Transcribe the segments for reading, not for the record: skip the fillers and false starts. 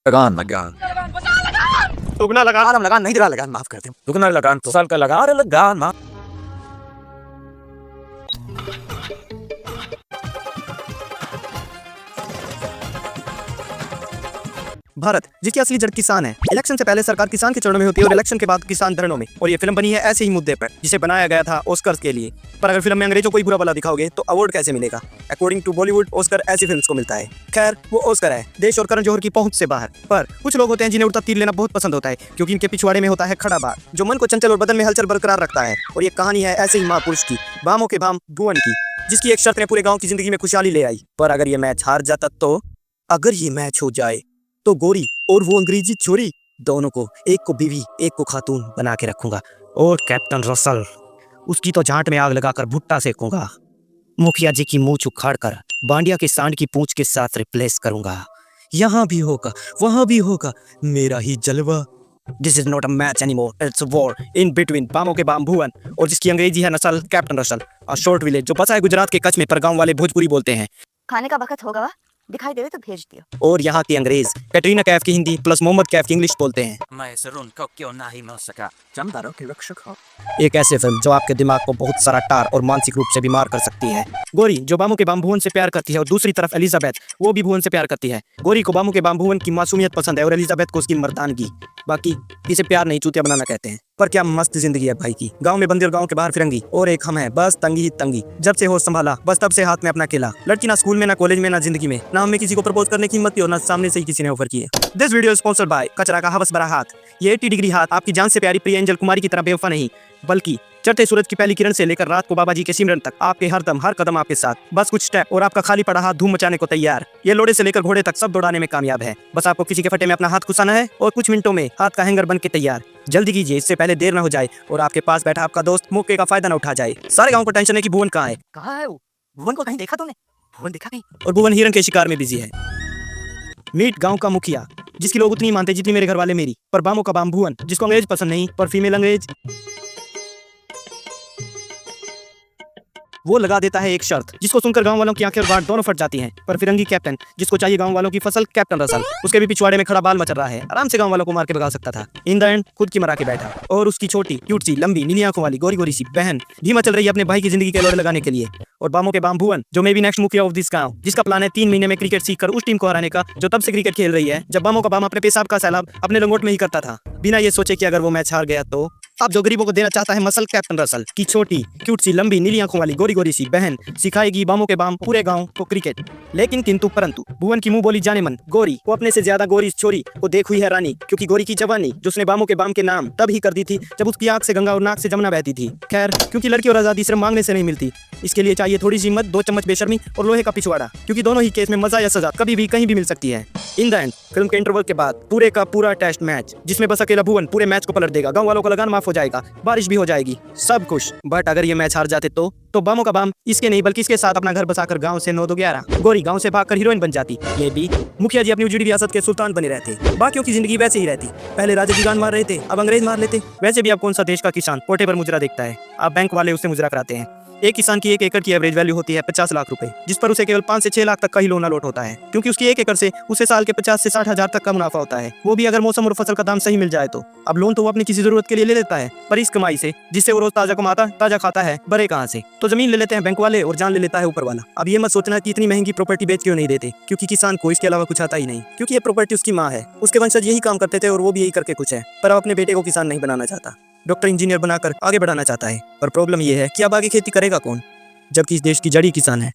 लगान लगान दुगना लगा। आलम लगान नहीं दिला लगान माफ करते दुगना लगान तो साल का लगा अरे लगान माफ। भारत जिसकी असली जड़ किसान है। इलेक्शन से पहले सरकार किसान के चरणों में होती है और इलेक्शन के बाद किसान धरणों में। और ये फिल्म बनी है ऐसे ही मुद्दे पर जिसे बनाया गया था ऑस्कर्स के लिए। पर अगर फिल्म में अंग्रेजों को ही बुरा भला दिखाओगे तो अवार्ड कैसे मिलेगा? अकॉर्डिंग टू बॉलीवुड ऑस्कर ऐसी फिल्म्स को मिलता है। खैर वो ऑस्कर है देश और करण जौहर की पहुंच से बाहर। पर कुछ लोग होते हैं जिन्हें उड़ता तीर लेना बहुत पसंद होता है क्योंकि इनके पिछवाड़े में होता है खड़ा बाग जो मन को चंचल और बदन में हलचल बरकरार रखता है। और ये कहानी है ऐसे ही महापुरुष की, बामों के बाम भुवन की, जिसकी एक शर्त ने पूरे गाँव की जिंदगी में खुशहाली ले आई। पर अगर ये मैच हार जाता तो, अगर ये मैच हो जाए तो गोरी और वो अंग्रेजी छोरी दोनों को, एक को बीवी एक को खातून बना के रखूंगा। और कैप्टन रसल उसकी तो जांट में आग लगाकर भुट्टा सेकूंगा। मुखिया जी की मूंछ उखाड़कर बांडिया के सांड की पूंछ के साथ रिप्लेस करूंगा। यहाँ भी होगा वहां भी होगा मेरा ही जलवा। This is not a match anymore, it's a war in between बामों के बाम भुवन और जिसकी अंग्रेजी है नस्ल captain Russell. A short village जो बसा है गुजरात के कच्छ में, पर गांव वाले भोजपुरी बोलते हैं। खाने का वक्त होगा वा? दिखाई दे तो भेज दियो। और यहाँ की अंग्रेज कैटरीना कैफ की हिंदी प्लस मोहम्मद कैफ की इंग्लिश बोलते हैं। मैं सरुण को क्यों नहीं मिल सका जमदारों के रक्षक हो। एक ऐसे फिल्म जो आपके दिमाग को बहुत सारा टार और मानसिक रूप से बीमार कर सकती है। गोरी जो बामों के बाम भुवन से प्यार करती है और दूसरी तरफ एलिजाबेथ वो भी भुवन से प्यार करती है। गोरी को बामों के बाम भुवन की मासूमियत पसंद है और एलिजाबेथ को उसकी मर्दानगी। बाकी इसे प्यार नहीं चूतिया बनाना कहते हैं। पर क्या मस्त जिंदगी है भाई की। गांव में बंदी और गांव के बाहर फिरंगी और एक हम है, बस तंगी ही तंगी। जब से होश संभाला बस तब से हाथ में अपना केला। लड़की ना स्कूल में ना कॉलेज में ना जिंदगी में, ना हमें किसी को प्रपोज करने की हिम्मत थी और ना सामने से ही किसी ने ऑफर किए। दिस वीडियो स्पॉन्सर्ड बाय कचरा का हवस भरा हाथ। ये 80 डिग्री हाथ आपकी जान से प्यारी प्रिय एंजल कुमारी की तरह बेवफा नहीं, बल्कि चढ़ते सूरज की पहली किरण से लेकर रात को बाबा जी के सिमरन तक आपके हर दम हर कदम आपके साथ। बस कुछ स्टेप और आपका खाली पड़ा हाथ धूम मचाने को तैयार। ये लोड़े से लेकर घोड़े तक सब दौड़ाने में कामयाब है। बस आपको किसी के फटे में अपना हाथ घुसाना है और कुछ मिनटों में हाथ का हैंगर बन के तैयार। जल्दी कीजिए इससे पहले देर न हो जाए और आपके पास बैठा आपका दोस्त मौके का फायदा न उठा जाए। सारे गाँव को टेंशन है कि भुवन कहाँ है। कहाँ है वो? भुवन को कहीं देखा तूने? भुवन देखा कहीं? और भुवन हिरन के शिकार में बिजी है। मीट गांव का मुखिया जिसकी लोग उतनी मानते जितनी मेरे घर वाले मेरी, पर बामों का बाम भुवन जिसको अंग्रेज पसंद नहीं पर फीमेल अंग्रेज। वो लगा देता है एक शर्त जिसको सुनकर गांव वालों की आंखें और गांठ दोनों फट जाती हैं। पर फिरंगी कैप्टन जिसको चाहिए गांव वालों की फसल कैप्टन रसल, उसके भी पिछवाड़े में खड़ा बाल मचल रहा है। आराम से गांव वालों को मार के भगा सकता था। इन द एंड खुद की मरा के बैठा। और उसकी छोटी क्यूट सी लंबी नीली आंखों वाली गोरी गोरी सी बहन धीमा चल रही है अपने भाई की जिंदगी के लोड़े लगाने के लिए। और बामों के बाम भुवन जो मे बी नेक्स्ट मुखिया ऑफ दिस गांव, जिसका प्लान है 3 महीने में क्रिकेट सीखकर उस टीम को हराने का जो तब से क्रिकेट खेल रही है जब बामों का बाम अपने पेशाब का सैलाब अपने लंगोट में ही करता था, बिना ये सोचे कि अगर वो मैच हार गया तो। अब जो गरीबों को देना चाहता है मसल कैप्टन रसल की छोटी क्यूट सी लंबी नीली आंखों वाली गोरी गोरी सी बहन सिखाएगी बामों के बाम पूरे गांव को क्रिकेट। लेकिन किंतु परंतु भुवन की मुंह बोली जाने मन गोरी वो अपने से ज्यादा गोरी इस छोरी को देख हुई है रानी, क्योंकि गोरी की जवानी जो उसने बामों के बाम के नाम तब ही कर दी थी जब उसकी आंख से गंगा और नाक से जमुना बहती थी। खैर क्योंकि लड़की और आजादी सिर्फ मांगने से नहीं मिलती, इसके लिए चाहिए थोड़ी सी हिम्मत, 2 चम्मच बेशर्मी और लोहे का पिछवाड़ा, क्योंकि दोनों ही केस में मजा या सजा कभी भी कहीं भी मिल सकती है। इन द एंड फिल्म के इंटरवल के बाद पूरे का पूरा टेस्ट मैच जिसमें बस अकेला भुवन पूरे मैच को पलट देगा। गांव वालों का लगान माफ हो जाएगा, बारिश भी हो जाएगी, सब खुश। बट अगर ये मैच हार जाते तो बामों का बाम इसके नहीं बल्कि इसके साथ अपना घर बसाकर गांव से 9 2 11 गोरी गांव से भागकर हीरोइन बन जाती। ये भी मुखिया जी अपनी उजड़ी रियासत के सुल्तान बने रहते। बाकियों की जिंदगी वैसे ही रहती। पहले राजा की गान मार रहे थे, अब अंग्रेज मार लेते। वैसे भी अब कौन सा देश का किसान पोटे पर मुजरा देखता है, अब बैंक वाले उससे मुजरा कराते हैं। एक किसान की 1 एकड़ की एवरेज वैल्यू होती है 50 लाख रुपए, जिस पर उसे केवल 5 से 6 लाख तक का ही लोन अलॉट होता है, क्योंकि उसकी 1 एकड़ से उसे साल के 50 से 60 हजार तक का मुनाफा होता है, वो भी अगर मौसम और फसल का दाम सही मिल जाए तो। अब लोन तो वो अपनी किसी जरूरत के लिए ले लेता है, पर इस कमाई से जिससे वो रोज ताजा कमाता ताजा खाता है बड़े कहाँ से। तो जमीन ले लेते हैं बैंक वाले और जान ले लेता है ऊपर वाला। अब ये मत सोचना कि इतनी महंगी प्रॉपर्टी बेच क्यों नहीं देते, क्योंकि किसान को इसके अलावा कुछ आता ही नहीं, क्योंकि ये प्रॉपर्टी उसकी माँ है। उसके वंशज यही काम करते थे और वो भी यही करके कुछ है, पर अब अपने बेटे को किसान नहीं बनाना चाहता, डॉक्टर इंजीनियर बनाकर आगे बढ़ाना चाहता है। पर प्रॉब्लम ये है कि अब आगे खेती करेगा कौन, जबकि इस देश की जड़ी किसान है।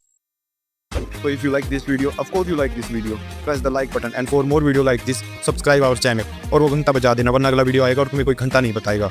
So if you like this video, of course you like this video, press the like button and for more video like this, subscribe our channel और वो घंटा बजा देना वरना अगला वीडियो आएगा और तुम्हें कोई घंटा नहीं बताएगा।